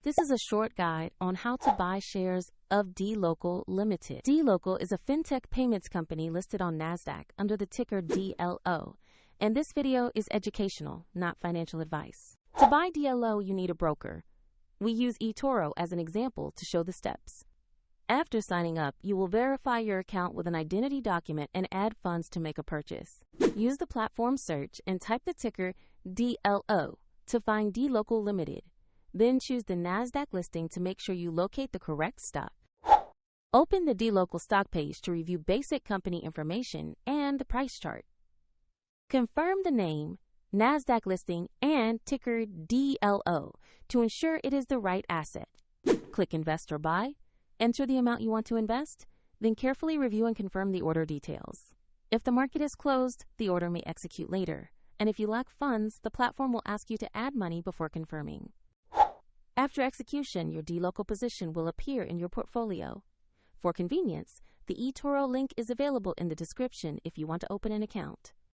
This is a short guide on how to buy shares of dLocal Limited. dLocal is a fintech payments company listed on NASDAQ under the ticker DLO, and this video is educational, not financial advice. To buy DLO, you need a broker. We use eToro as an example to show the steps. After signing up, you will verify your account with an identity document and add funds to make a purchase. Use the platform search and type the ticker DLO to find dLocal Limited. Then choose the NASDAQ listing to make sure you locate the correct stock. Open the dLocal stock page to review basic company information and the price chart. Confirm the name, NASDAQ listing, and ticker DLO to ensure it is the right asset. Click Invest or Buy. Enter the amount you want to invest, then carefully review and confirm the order details. If the market is closed, the order may execute later, and if you lack funds, the platform will ask you to add money before confirming. After execution, your dLocal position will appear in your portfolio. For convenience, the eToro link is available in the description if you want to open an account.